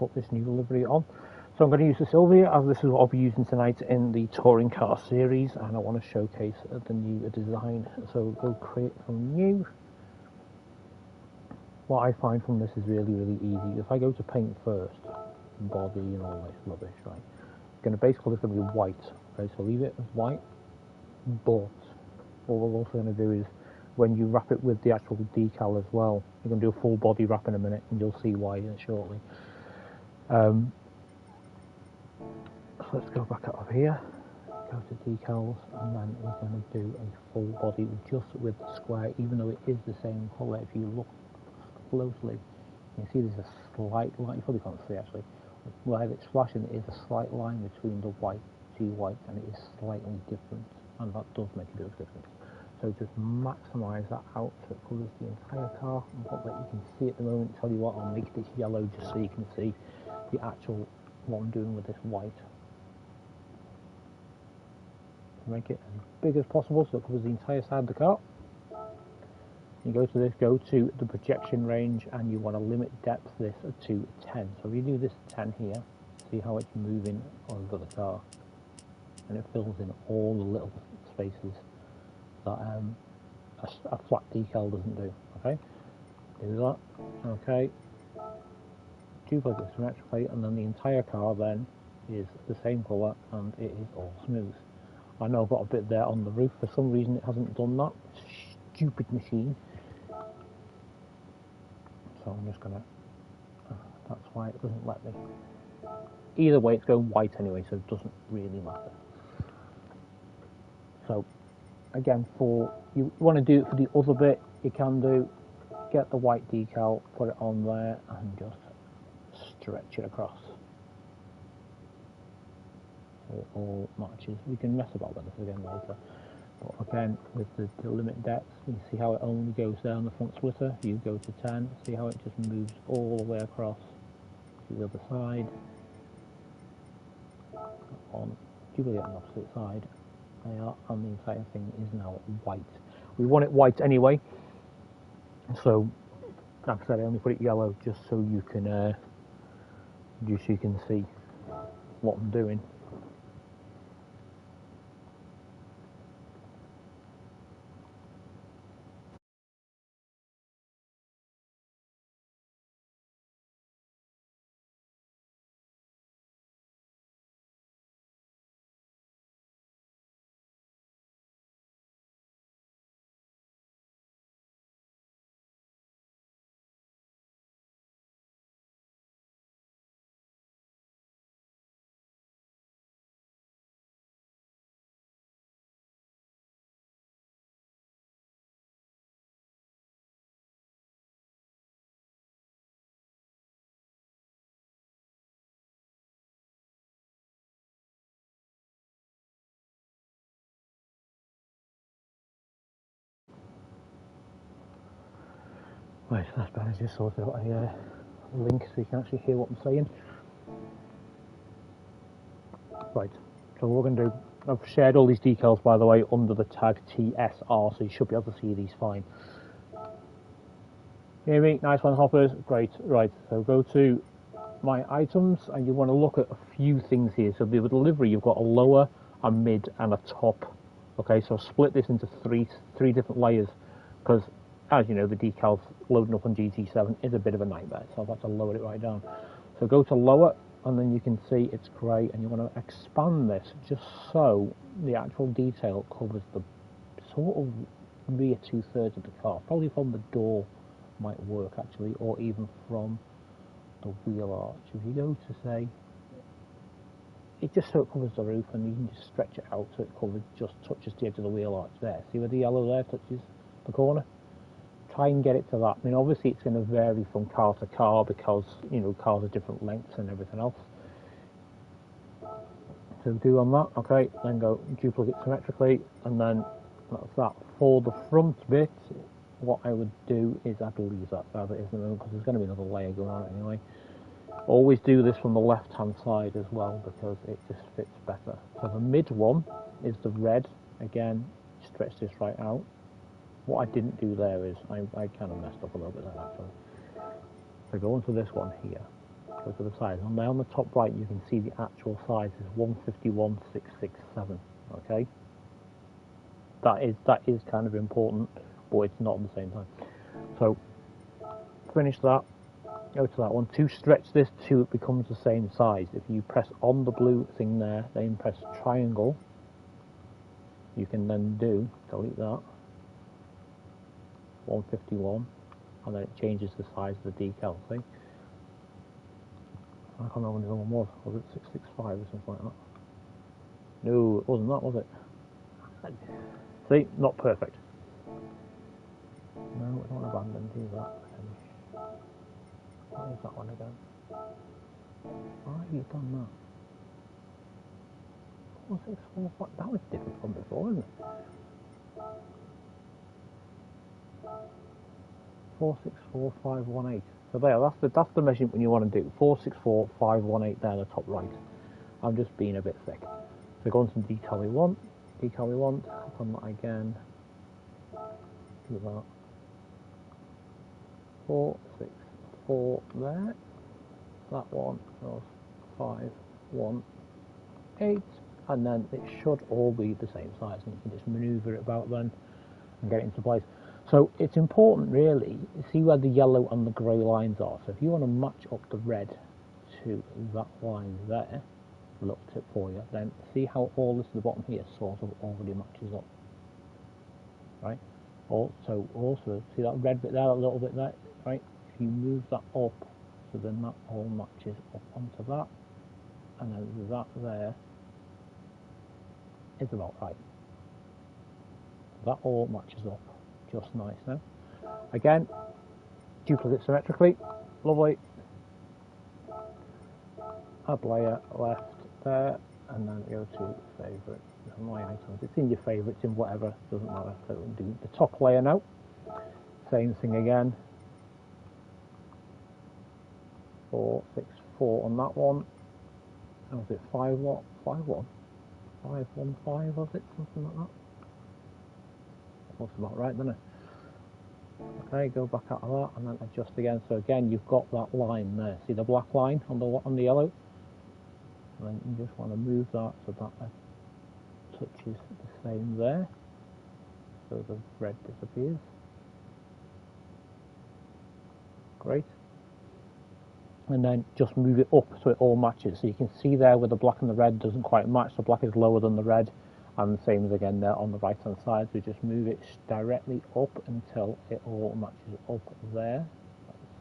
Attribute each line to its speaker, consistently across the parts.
Speaker 1: put this new livery on. So I'm going to use the silver as this is what I'll be using tonight in the touring car series, and I want to showcase the new design. So go create from new. What I find from this is really easy. If I go to paint first, body and all this rubbish, right? Basically it's going to be white. Okay, so leave it as white, but what we're also going to do is when you wrap it with the actual decal as well, you're going to do a full body wrap in a minute, and you'll see why shortly. So let's go back up here, go to decals, and then we're going to do a full body just with the square, even though it is the same colour. If you look closely, you can see there's a slight line. You probably can't see actually. Where it's flashing, there is a slight line between the white, two whites, and it is slightly different, and that does make a bit of difference. So just maximise that out so it covers the entire car. And what that you can see at the moment, tell you what, I'll make this yellow just so you can see the actual what I'm doing with this white. Make it as big as possible so it covers the entire side of the car. You go to this, go to the projection range, and you want to limit depth this to 10. So if you do this 10 here, see how it's moving over the car, and it fills in all the little spaces that a flat decal doesn't do. Okay, do that. Okay, duplicate symmetrically, and then the entire car then is the same colour, and it is all smooth. I know I've got a bit there on the roof. For some reason it hasn't done that. Stupid machine. So I'm just gonna, that's why it doesn't let me. Either way it's going white anyway, so it doesn't really matter. So again, for you want to do it for the other bit, you can do, get the white decal, put it on there, and just stretch it across. So it all matches. We can mess about with this again later. But again, with the limit depth, you see how it only goes down the front splitter. You go to 10, see how it just moves all the way across to the other side. On duplicate on the opposite side, they are, and the entire thing is now white. We want it white anyway, so like I said, I only put it yellow just so you can see what I'm doing. Right, so that's better. Just sorted out a link so you can actually hear what I'm saying. Right, so what we're going to do, I've shared all these decals by the way under the tag TSR, so you should be able to see these fine. Hear me? Nice one, hoppers. Great. Right, so go to my items, and you want to look at a few things here. So with the livery, you've got a lower, a mid, and a top. Okay, so split this into three different layers, because as you know, the decals loading up on GT7 is a bit of a nightmare. So I've had to lower it right down. So go to lower, and then you can see it's grey, and you want to expand this just so the actual detail covers the sort of rear 2/3 of the car. Probably from the door might work actually, or even from the wheel arch. If you go to say, it just so it covers the roof, and you can just stretch it out so it covers, just touches the edge of the wheel arch there. See where the yellow there touches the corner? Try and get it to that. I mean, obviously it's going to vary from car to car because, you know, cars are different lengths and everything else. So do on that, okay, then go duplicate symmetrically, and then that's that. For the front bit, what I would do is I'd leave that as it is at the moment, because there's going to be another layer going on anyway. Always do this from the left hand side as well, because it just fits better. So the mid one is the red. Again, stretch this right out. What I didn't do there is I kind of messed up a little bit there actually. So go onto this one here, Go to the size. And now on the top right, you can see the actual size is 151,667. Okay, that is kind of important, but it's not at the same time. So finish that. Go to that one. To stretch this till it becomes the same size, if you press on the blue thing there, then press triangle, you can then delete that, 151, and then it changes the size of the decal, see? I can't remember when the other one was it 665 or something like that? No, it wasn't that, was it? See, not perfect. No, we don't abandon, do that. What is that one again? Why have you done that? 4645, that was different from before, isn't it? 464518. So there, that's the measurement you want to do. 464518 there, the top right. I'm just being a bit thick. So go on to the decal we want. Click on that again. Do that. 464 there. That one goes 518, and then it should all be the same size, and you can just manoeuvre it about then and get it into place. So it's important really to see where the yellow and the grey lines are. So if you want to match up the red to that line there, a little tip for you, then see how all this at the bottom here sort of already matches up, right? Also see that red bit there, that little bit there, right? If you move that up, so then that all matches up onto that, and then that there is about right. That all matches up just nice now. Again, duplicate symmetrically, lovely. Add layer left there, and then go to favourite. My items, it's in your favourites, in whatever, doesn't matter. So we'll do the top layer now. Same thing again. 464 on that one. And was it 5 what? 515 was it? Something like that. Looks about right, doesn't it? Okay, go back out of that and then adjust again. So again, you've got that line there. See the black line on the yellow? And then you just want to move that so that touches the same there. So the red disappears. Great. And then just move it up so it all matches. So you can see there where the black and the red doesn't quite match. The black is lower than the red, and the same as again there on the right hand side. So just move it directly up until it all matches up there.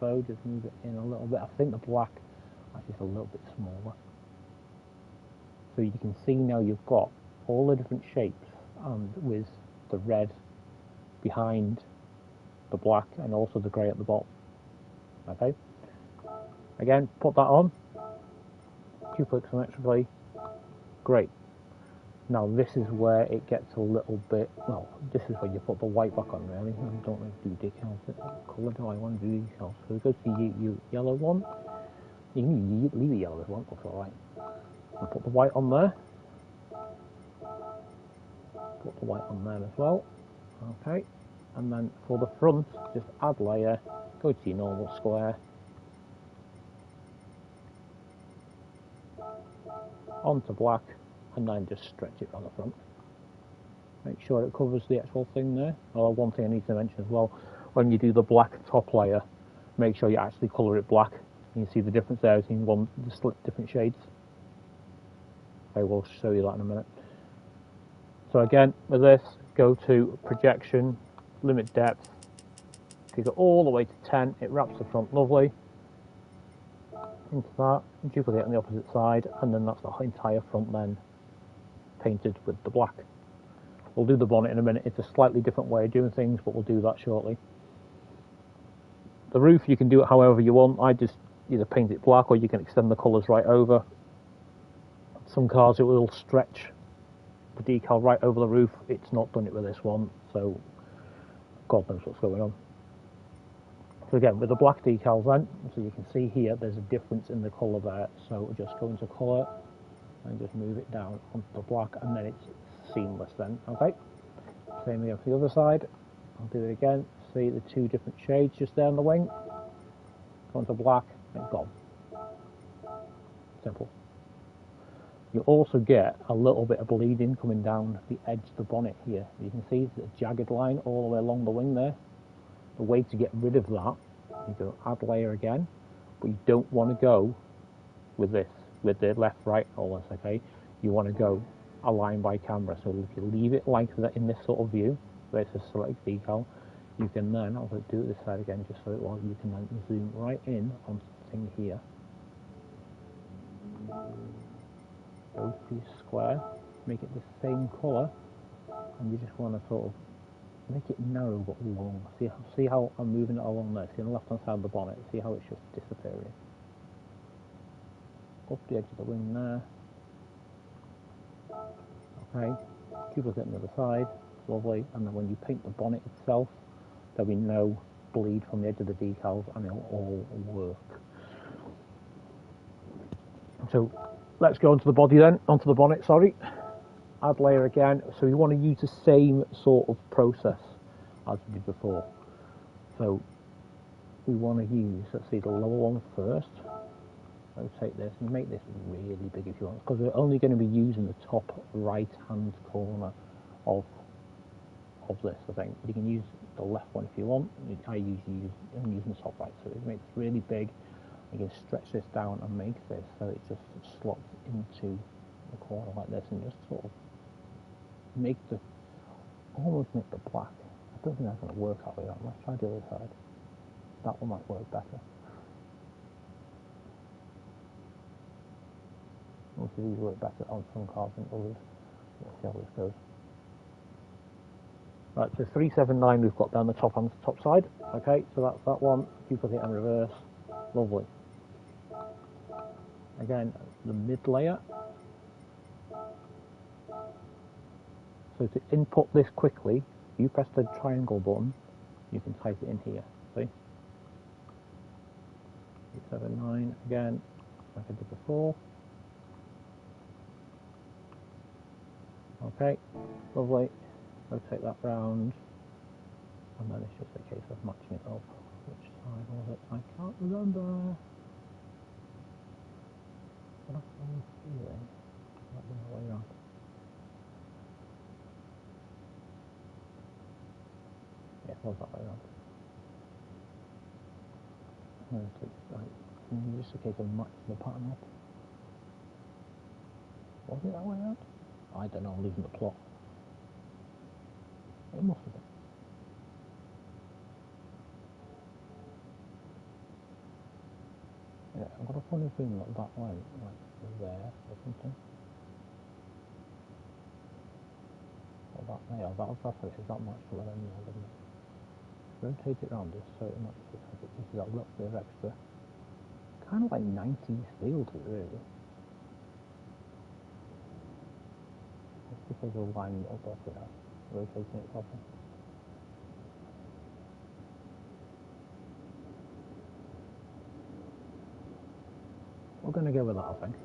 Speaker 1: So just move it in a little bit. I think the black is a little bit smaller. So you can see now you've got all the different shapes, and with the red behind the black and also the grey at the bottom. Okay. Again, put that on, duplicate symmetrically, great. Now this is where it gets a little bit, well, this is where you put the white back on really. I don't want to do decals, what colour do I want to do decals? So we go to the yellow one, you can leave the yellow as well, that's alright. And put the white on there, put the white on there as well, okay. And then for the front, just add layer, go to your normal square, onto black, and then just stretch it on the front. Make sure it covers the actual thing there. Well, one thing I need to mention as well, when you do the black top layer, make sure you actually colour it black. You can see the difference there between the different shades. I will show you that in a minute. So again, with this, go to projection, limit depth. If you go all the way to 10, it wraps the front lovely. Into that, duplicate on the opposite side, and then that's the entire front then painted with the black. We'll do the bonnet in a minute. It's a slightly different way of doing things, but we'll do that shortly. The roof, you can do it however you want. I just either paint it black, or you can extend the colours right over. Some cars it will stretch the decal right over the roof. It's not done it with this one, so God knows what's going on. So again, with the black decals then, so you can see here there's a difference in the colour there, so we'll just go into colour and just move it down onto the black, and then it's seamless then, okay? Same again for the other side, I'll do it again, see the two different shades just there on the wing, go into black, and it's gone. Simple. You also get a little bit of bleeding coming down the edge of the bonnet here. You can see the jagged line all the way along the wing there. The way to get rid of that, you go add layer again, but you don't want to go with this, with the left, right, all this, okay? You want to go align by camera. So if you leave it like that in this sort of view, where it's a select decal, you can then, I'll do it this side again just so it was, you can then zoom right in on the thing here. Go to your square, make it the same colour, and you just want to sort of make it narrow but long. See how I'm moving it along there? See on the left hand side of the bonnet, see how it's just disappearing. Up the edge of the wing there. Okay, duplicate on the other side, lovely, and then when you paint the bonnet itself, there'll be no bleed from the edge of the decals and it'll all work. So let's go onto the body then, onto the bonnet, sorry. Add layer again, so you want to use the same sort of process as we did before. So we want to use, let's see, the lower one first. Rotate this and make this really big if you want, because we're only going to be using the top right hand corner of this, I think. But you can use the left one if you want. I'm using the top right, so it makes it really big. You can stretch this down and make this so it just slots into the corner like this, and just sort of make the, almost make the black. I don't think that's going to work that way. Let's try the other side. That one might work better. Most of these work better on some cars than others. Let's see how this goes. Right, so 379 we've got down the top side. Okay, so that's that one. Duplicate and reverse. Lovely. Again, the mid layer. So to input this quickly, you press the triangle button, you can type it in here. See? 379 again, like I did before. Okay, lovely. Rotate that round, and then it's just a case of matching it up. Which side was it? I can't remember. But I have a feeling might be the way around. Yeah, it was that way around. It's just a case of matching the pattern up. Was it that way around? I don't know, I'm losing the plot. It must have been. Yeah, I've got a funny feeling that went like there or something. Or that there, that's what it is, that much for them there, doesn't it? Rotate it around this so it matches, so it gives you that little bit of extra. Kind of like 90s feel to it, really. Just because we're lining it up off it, rotating it properly. We're going to go with that, I think.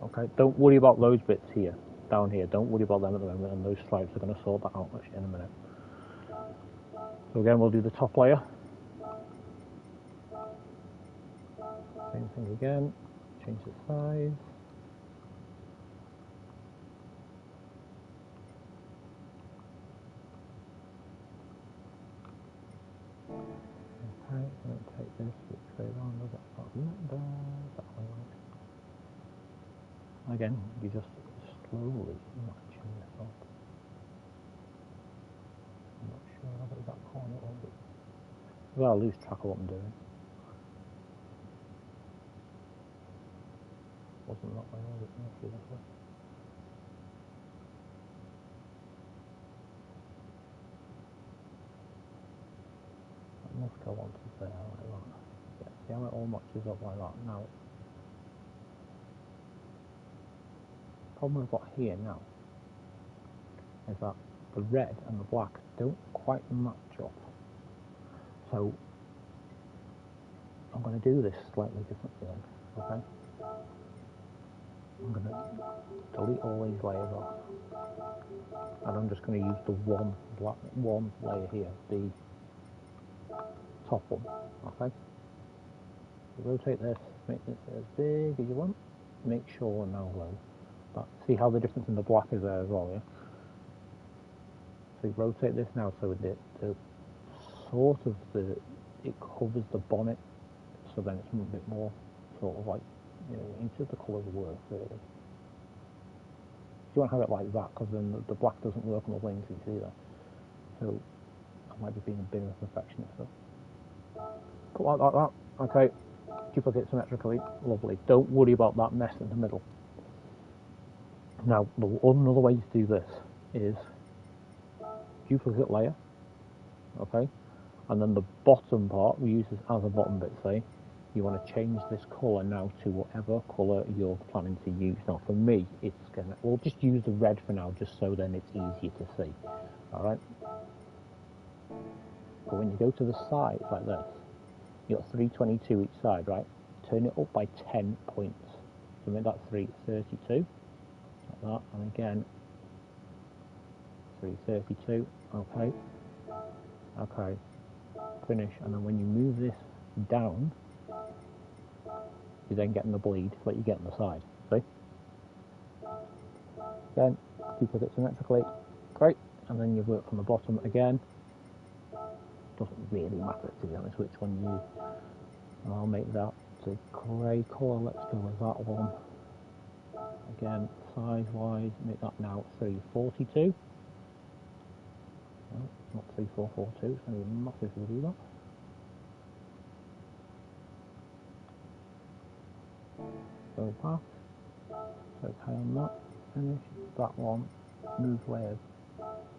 Speaker 1: Okay, don't worry about those bits here, down here. Don't worry about them at the moment, and those stripes are going to sort that out in a minute. So again, we'll do the top layer. Same thing again. Change the size. Okay, I'm going to take this which way around with it. That way around. Again, you just slowly matching this up. I'm not sure how about that corner or it. Well, I'll lose track of what I'm doing. Wasn't that way, was it? Must be this way. That must go on to there like that. Yeah, see how it all matches up like that now. The problem we've got here now is that the red and the black don't quite match up. So I'm going to do this slightly differently then, okay? I'm going to delete all these layers off, and I'm just going to use the one layer here, the top one, okay? So rotate this, make this as big as you want. Make sure now low. But see how the difference in the black is there as well, yeah? So you rotate this now so the sort of it covers the bonnet, so then it's a bit more sort of like, you know, into the colours work really. You won't have it like that because then the black doesn't work on the wings, you see that. So I might be being a bit of a perfectionist though. Put like that. Okay. Duplicate symmetrically. Lovely. Don't worry about that mess in the middle. Now, another way to do this is duplicate layer. Okay. And then the bottom part we use this as a bottom bit. Say you want to change this colour now to whatever colour you're planning to use. Now, for me, we'll just use the red for now, just so then it's easier to see. All right. But when you go to the sides like this, you've got 322 each side, right? Turn it up by 10 points. So make that 332, like that, and again, 332, okay. Okay, finish, and then when you move this down, you're then getting the bleed like you get on the side, see? Again, duplicate symmetrically, great, and then you work from the bottom again. Doesn't really matter, to be honest, which one you use. And I'll make that a grey colour. Let's go with that one. Again, size-wise, make that now 342. No, not 3442. It's going to be massive if we do that. Go back. So okay on that. Finish that one. Move layers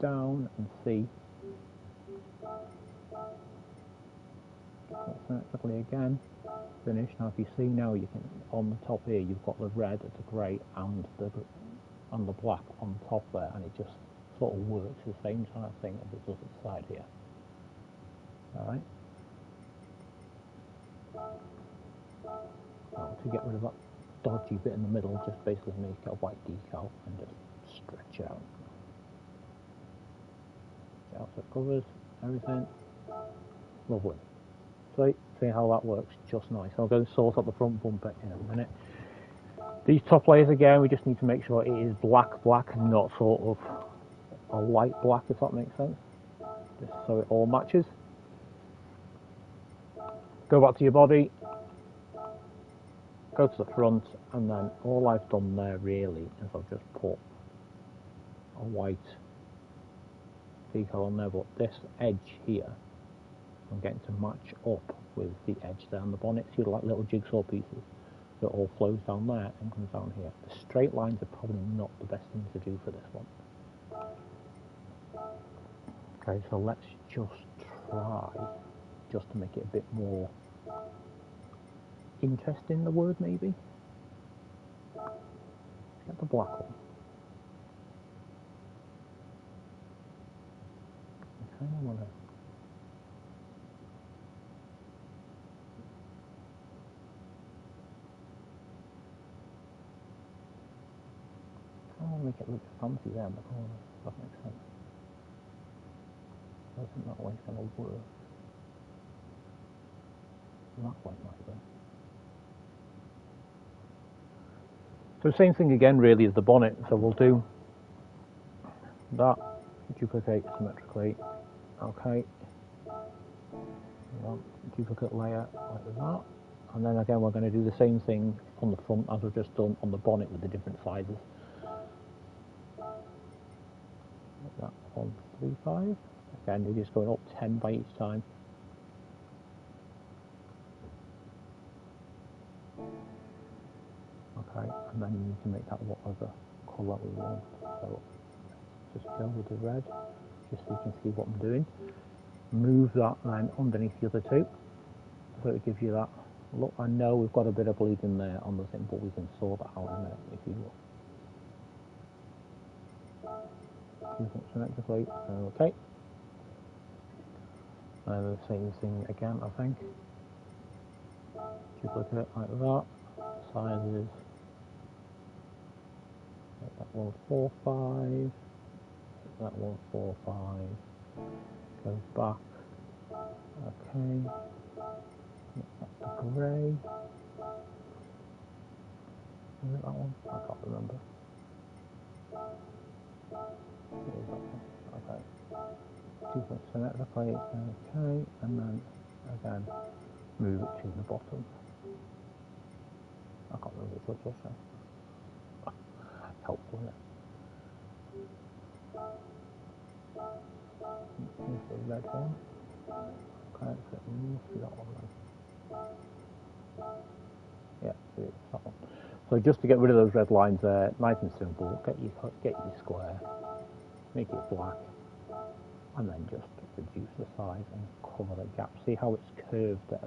Speaker 1: down and see. Symmetrically again. Finish. Now if you see now, you can on the top here you've got the red, the grey and the black on the top there, and it just sort of works the same kind of thing as it does at the side here. Alright. Now to get rid of that dodgy bit in the middle, just basically make a white decal and just stretch out. So it covers everything. Lovely. See how that works just nice. I'll go and sort out the front bumper in a minute. These top layers again, we just need to make sure it is black, and not sort of a light black, if that makes sense. Just so it all matches. Go back to your body, go to the front, and then all I've done there really is I've just put a white decal on there, but this edge here I'm getting to match up with the edge there on the bonnet, so you're like little jigsaw pieces. So it all flows down there and comes down here. The straight lines are probably not the best thing to do for this one. Okay, so let's just try just to make it a bit more interesting, the word maybe. Get the black one. I kind of want to. I want to make it look fancy there in the corner, if that makes sense. I don't think that way's going to work. That way might be. So same thing again really as the bonnet, so we'll do that, duplicate symmetrically, okay, duplicate layer like that, and then again we're going to do the same thing on the front as we've just done on the bonnet with the different sizes. Like that, 135, again you're just going up 10 by each time. Okay, and then you need to make that whatever colour we want. So just go with the red, just so you can see what I'm doing. Move that line underneath the other two, so it gives you that look. I know we've got a bit of bleeding there on the thing, but we can sort that out in a minute if you will. Symmetrically, okay. And the same thing again, I think. Duplicate like that. Sizes. Make that 145. That 145. Goes back. Okay. Make that the grey. Is it that one? I can't remember. It is that one. Okay. 2 points symmetrically. Okay. And then again, move it to the bottom. I can't remember which one it was. Helpful, isn't it? Here's the red one. Okay, so it must be that one then. Yeah, so it's that one. So just to get rid of those red lines there, nice and simple, get your square, make it black, and then just reduce the size and cover the gap. See how it's curved there,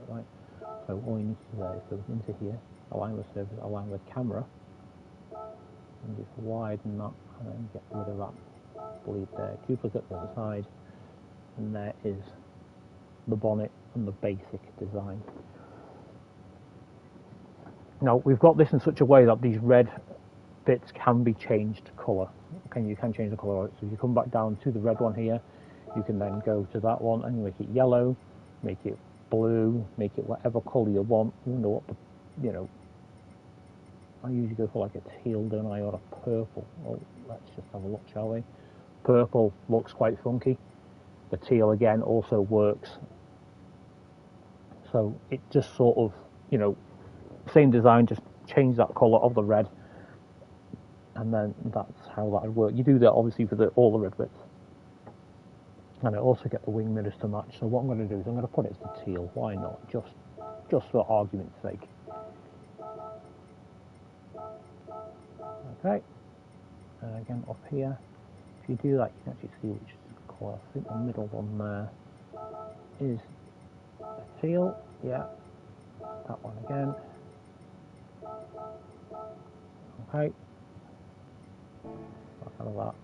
Speaker 1: right? So all you need to do there is go into here, align with surface, align with camera, and just widen that, and then get rid of that bleed there. Duplicate the other side, and there is the bonnet and the basic design. Now we've got this in such a way that these red bits can be changed to colour. Okay, you can change the colour of it. So if you come back down to the red one here, you can then go to that one and make it yellow, make it blue, make it whatever colour you want. You know what I usually go for like a teal, don't I, or a purple. Well, let's just have a look, shall we? Purple looks quite funky. The teal again also works. So it just sort of, same design, just change that colour of the red, and then that's how that would work. You do that obviously for all the red bits, and I also get the wing mirrors to match. So what I'm going to do is I'm going to put it as the teal. Why not? Just for argument's sake. Okay, and again up here, if you do that, you can actually see which colour. I think the middle one there is a teal. Yeah, that one again. Okay, out of that,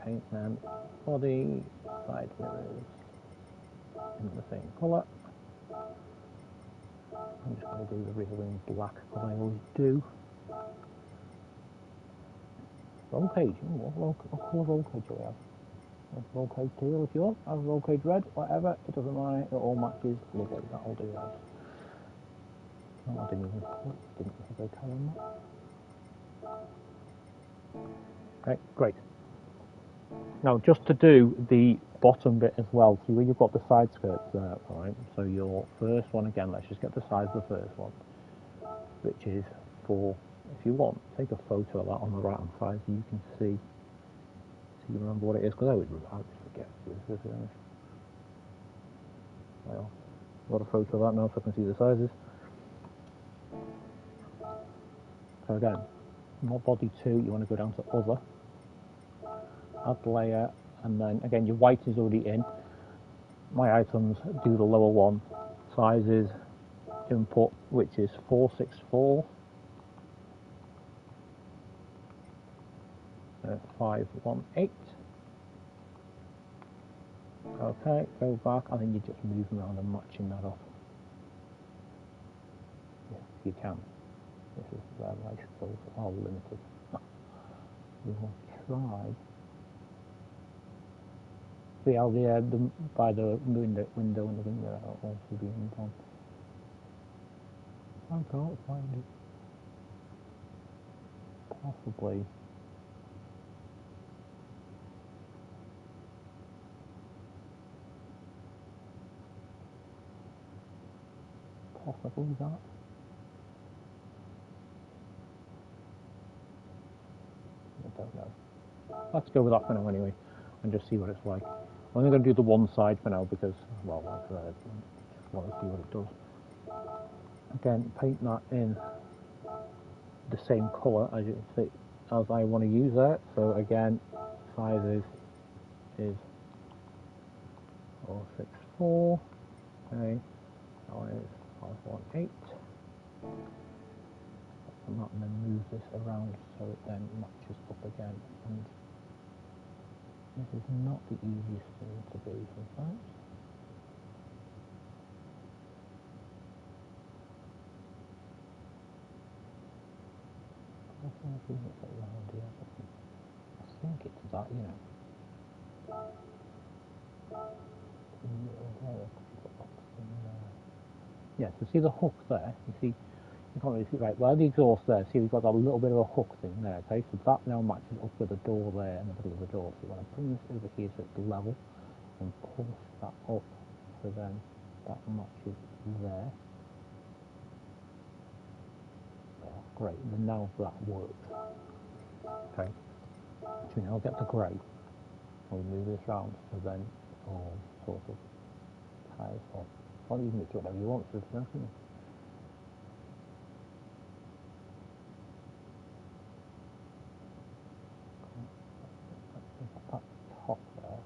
Speaker 1: paint them body, side mirrors in the same colour. I'm just going to do the real wing black, because I always do. Roll cage, what colour roll cage do we have? Roll cage teal if you want, have roll cage red, whatever, it doesn't matter, it all matches, lovely, that'll do that. Oh, I didn't even go colour on that. Okay, great. Now just to do the bottom bit as well, see where you've got the side skirts there, alright? So your first one again, let's just get the size of the first one, which is for, if you want, take a photo of that on the right hand side so you can see, so you remember what it is, because I always forget this, to be honest. Well, got a photo of that now so I can see the sizes. So again, not body 2, you want to go down to other, add layer, and then again your white is already in. My items, do the lower one, sizes, input, which is 464, 518. Okay, go back, and then you just move them around and matching that up. Yes, you can. This is where my skills are limited. We will try. See how by the window and the window are also being done. I can't find it. Possibly. Possibly that. I don't know. Let's go with that for now anyway, and just see what it's like. I'm only going to do the one side for now because, well, I just want to see what it does. Again, paint that in the same colour as you see, as I want to use that. So again, sizes is 464. Okay, now is 518. And then move this around so it then matches up again. And this is not the easiest thing to do sometimes. I think it's that, Yeah, so see the hook there? You see, you can't really see, right, where the exhaust there, see we've got that little bit of a hook thing there, okay? So that now matches up with the door there in the middle of the door. So you want to bring this over here so it's level and push that up so then that matches there. Oh, great, and now that works. Okay, so we now get the grey. We move this round so then all sort of ties on. Well, you can do whatever you want, so there's nothing. That top there.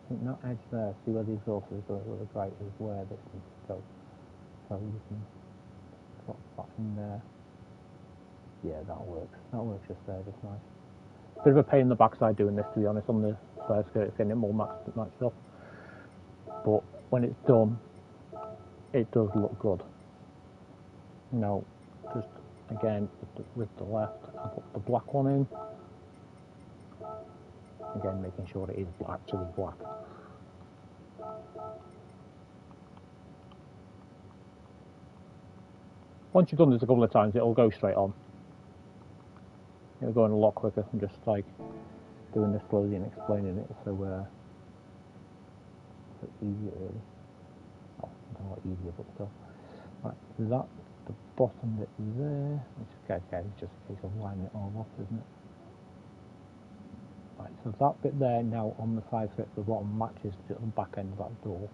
Speaker 1: I think that edge there, see where the exhaust is, where the grey is, where this needs to go. So you can drop that in there. Yeah, that works. That works just there, just nice. Bit of a pain in the backside doing this, to be honest, on the side skirt, it's getting it more matched up. But when it's done, it does look good. Now, just again with the left, I put the black one in. Again, making sure it is actually black. Once you've done this a couple of times, it'll go straight on. It'll go in a lot quicker than just like doing this slowly and explaining it. So it's easier, really. Oh, I don't know what easier, but still. Right, so that's the bottom bit there. Which again, is just a case of lining it all up, isn't it? Right, so that bit there now on the side skirt, the bottom matches to the back end of that door.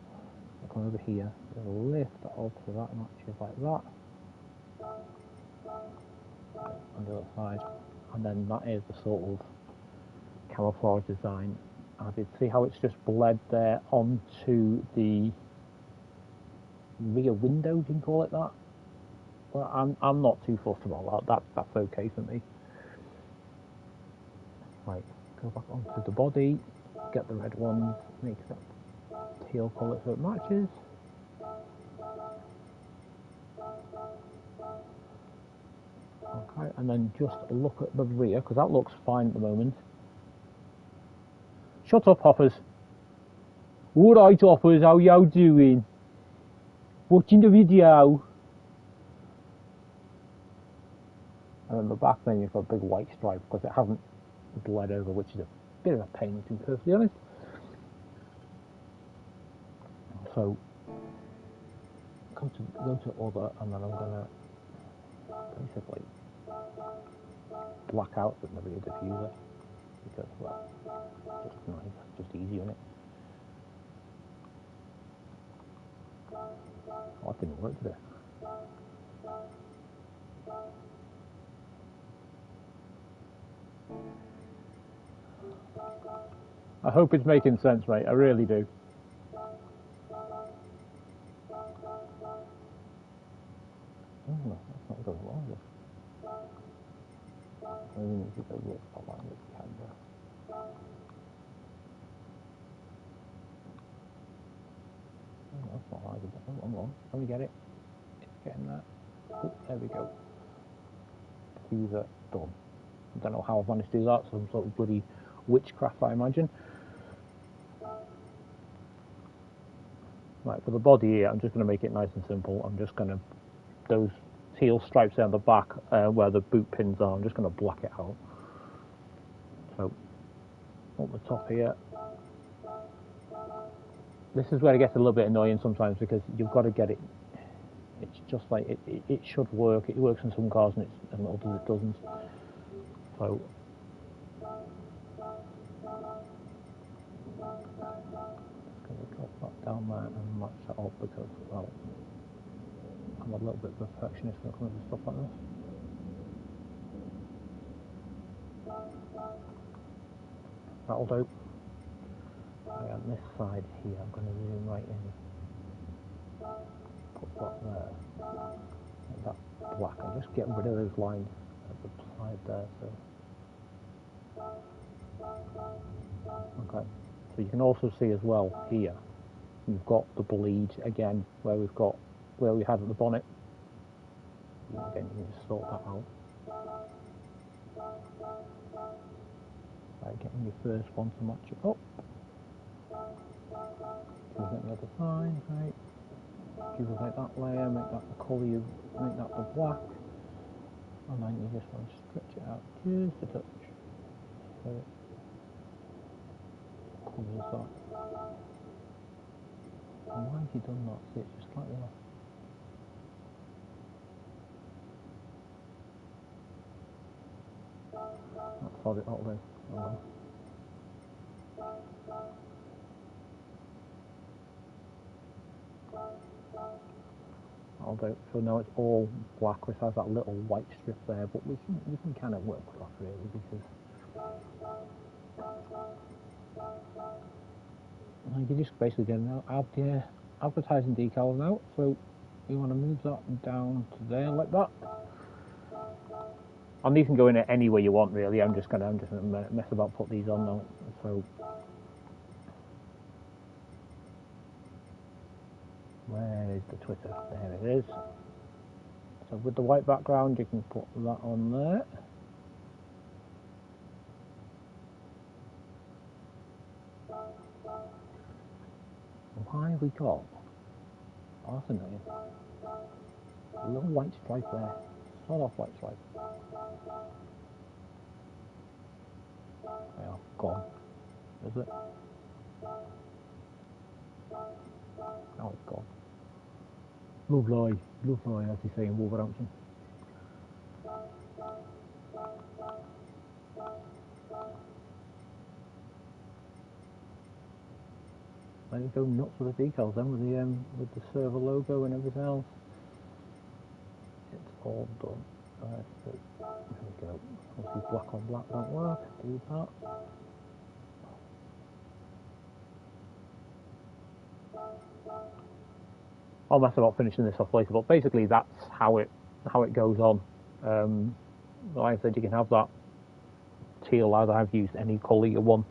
Speaker 1: I'll come over here, lift that up so that matches like that. On the other side, and then that is the sort of camouflage design. And I did see how it's just bled there onto the rear window, you can call it that. Well, I'm not too fussed about that. That's okay for me. Right, go back onto the body, get the red ones, make that teal colour so it matches. Okay, and then just look at the rear, because that looks fine at the moment. Shut up, Hoppers. Alright, Hoppers, how y'all doing? Watching the video. And then the back then you've got a big white stripe because it hasn't bled over, which is a bit of a pain, to be perfectly honest. So, go to other, and then I'm going to basically black out the rear diffuser because, well, just nice, just easy on it. Oh, that didn't work today. I hope it's making sense, mate. I really do. Oh, no, that's not going wrong, is it? I really need to go look online with the camera. Oh, that's not right. Oh, I'm wrong. Let me get it. It's getting that. Oh, there we go. Diffuser done. I don't know how I've managed to do that. Some sort of bloody witchcraft, I imagine. Right, for the body here, I'm just going to make it nice and simple. I'm just going to, those teal stripes down the back where the boot pins are, I'm just going to black it out. So, up the top here. This is where it gets a little bit annoying sometimes because you've got to get it. It's just like, it should work. It works in some cars and others it doesn't. So, going to drop that down there and match that up because, well, I'm a little bit perfectionist when it comes to stuff like this. That'll do. Right, on this side here, I'm going to zoom right in. Put that there. And that black. And just get rid of those lines at the side there. So. Okay. So you can also see as well here, you've got the bleed again where we had at the bonnet. Again, you can just sort that out. Try getting your first one to match it up. Duplicate the other side, right? Duplicate that layer, make that the colour, make that the black, and then you just want to stretch it out just a touch so it covers that. And why have you done that? See, it's just slightly off. That's thought it, that'll do. I'll do. So now it's all black, which has that little white strip there, but we can kind of work with that really, because you just basically get add the advertising decals out. So you want to move that down to there like that. And these can go in any way you want really. I'm just gonna mess about, put these on now. So where is the Twitter? There it is. So with the white background, you can put that on there. Why have we got? Oh, that's annoying. A little white stripe there. Not off white stripe. Yeah, gone. Is it? Now it's gone. Lovely, lovely, as they say in Wolverhampton. There you go, nuts with the decals then, with the server logo and everything else. It's all done. So there we go. Obviously black on black won't work. Do that. I'll mess about finishing this off later, but basically that's how it goes on. Like I said, you can have that teal either. I've used any colour you want.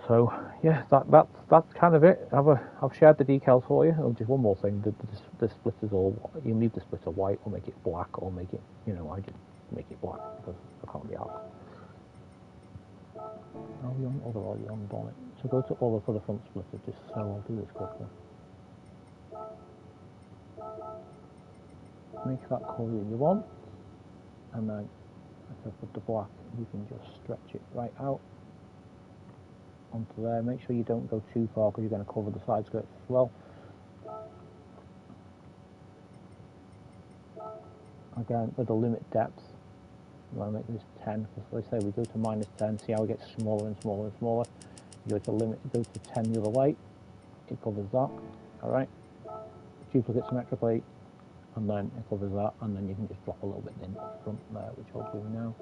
Speaker 1: So yeah, that's kind of it. I've shared the decals for you. Oh, just one more thing: the splitter's all. You can leave the splitter white, or make it black, or make it. I just make it black because I can't be asked. Are we on other or are you on bonnet? So go to other for the front splitter. Just so I'll do this quickly. Make that colour you want, and then with the black, you can just stretch it right out onto there. Make sure you don't go too far because you're going to cover the side skirts as well. Again, with the limit depth, you want to make this 10, because let's say we go to -10, see how it gets smaller and smaller and smaller. You go to limit, it goes to 10 the other way, it covers that. Alright, duplicate symmetrically, and then it covers that, and then you can just drop a little bit in front there, which I'll do now.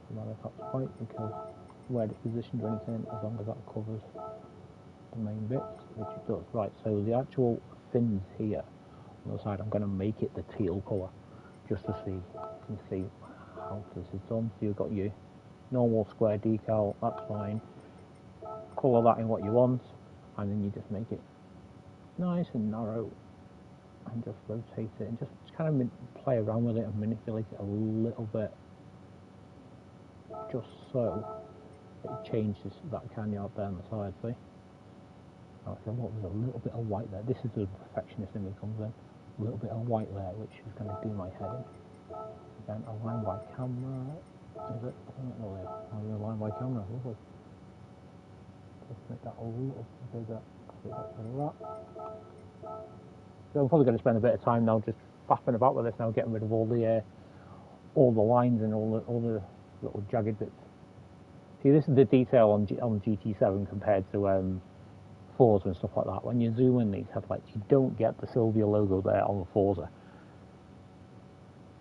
Speaker 1: Doesn't matter if that's white, because where it's positioned or anything, as long as that covers the main bits, which it does. Right, so the actual fins here on the side, I'm going to make it the teal colour, just to see, you can see how this is done. So you've got your normal square decal, that's fine. Colour that in what you want, and then you just make it nice and narrow, and just rotate it, and just kind of play around with it and manipulate it a little bit, just so it changes that canyard there on the side, see? Right, so look, there's a little bit of white there. This is the perfectionist in me comes in. A little bit of white there, which is going to do my head in. Again, align by camera. Is it? I don't know where. Align by camera. Lovely. Just make that a little bigger. So I'm probably going to spend a bit of time now just faffing about with this now, getting rid of all the lines and all the little jagged bits. See, this is the detail on GT7 compared to Forza and stuff like that. When you zoom in these headlights, you don't get the Sylvia logo there on the Forza.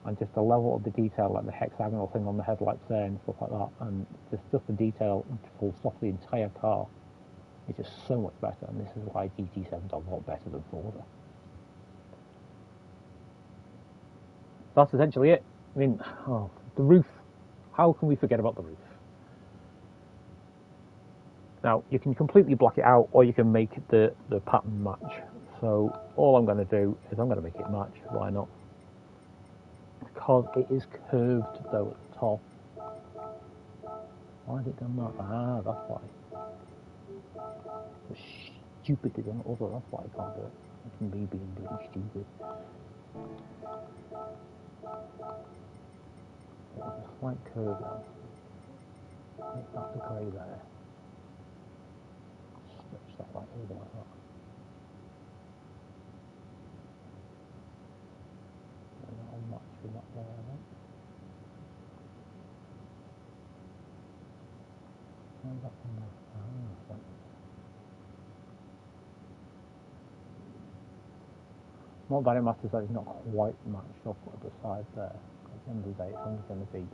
Speaker 1: And just the level of the detail, like the hexagonal thing on the headlights there and stuff like that, and just the detail full stop the entire car is just so much better, and this is why GT7's a lot better than Forza. That's essentially it. I mean, the roof, how can we forget about the roof? Now, you can completely block it out, or you can make the pattern match. So all I'm going to do is I'm going to make it match. Why not? because it is curved though at the top. Why has it done that? Ah, that's why. It's stupid to do it other, that's why I can't do it. It's me being really stupid. There's a slight curve now. Make that the grey there. Stretch that right over like that. And that'll match with that there, I think. How's that one there? Ah, right. Not that it matters that it's not quite matched up at the side there. At the end of the day, it's only going to be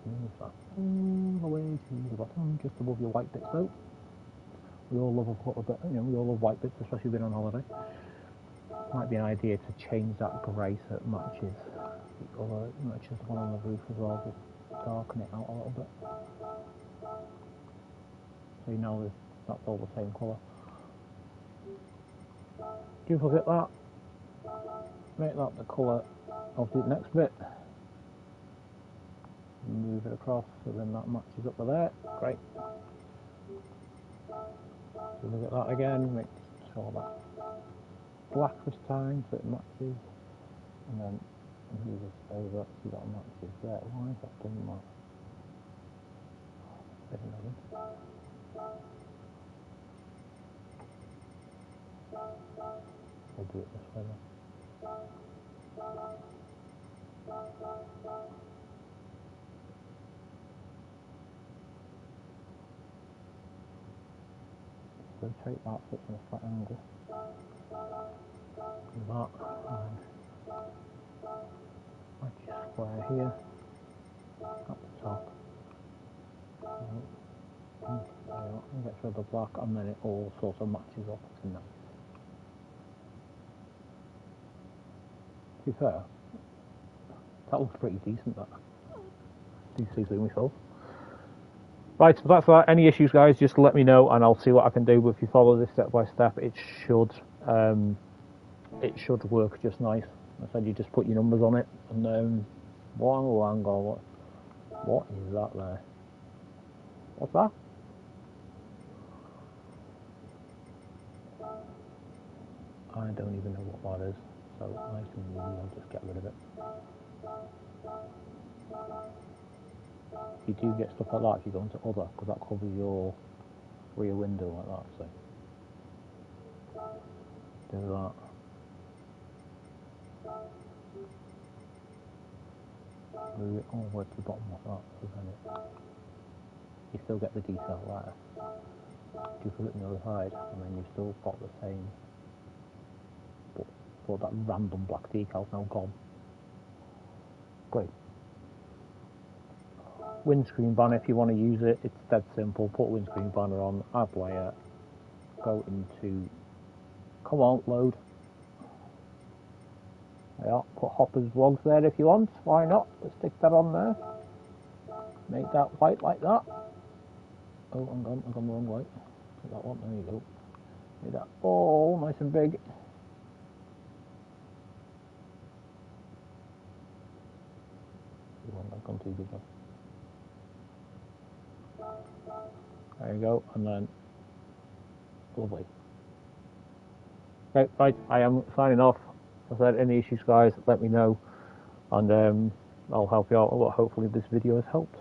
Speaker 1: move that all the way to the bottom, just above your white bits though. We all love a bit, we all love white bits, especially being on holiday. Might be an idea to change that grey so it matches the other, matches the one on the roof as well, just darken it out a little bit. So you know that's all the same colour. Duplicate that, make that the colour of the next bit. Move it across so then that matches up with there. Great. So look at that again, make sure that black this time so it matches, and then move this over so that matches there. Why is that done that? I don't know. I'll do it this way then. Rotate that so it's in a flat angle. Do that, and match your square here, at the top. There we go, and get rid of the black, and then it all sort of matches up. It's nice. To be fair, that looks pretty decent, that. These things with myself. Right, so that's that. Any issues, guys, just let me know and I'll see what I can do. But if you follow this step by step, it should work just nice. I said you just put your numbers on it, and one angle. What is that there? What's that? I don't even know what that is. So nice and easy. I'll just get rid of it. You do get stuff like that if you go into other, because that covers your rear window like that. So do that. Move it all the way to the bottom like that, so then you still get the detail there. You put it on the other side, and then you've still got the same, but that random black decal's now gone. Great. Windscreen banner, if you want to use it, it's dead simple. Put windscreen banner on, add layer, go into, come on, load. Yeah, put Hopper's vlogs there if you want, why not? Let's stick that on there. Make that white like that. Oh, hang on, I've gone the wrong way. Take that one, there you go. Make that all nice and big. I've gone too big now. There you go, and then lovely. Okay, right, I am signing off. If there's any issues, guys, let me know, and I'll help you out. Well, hopefully this video has helped.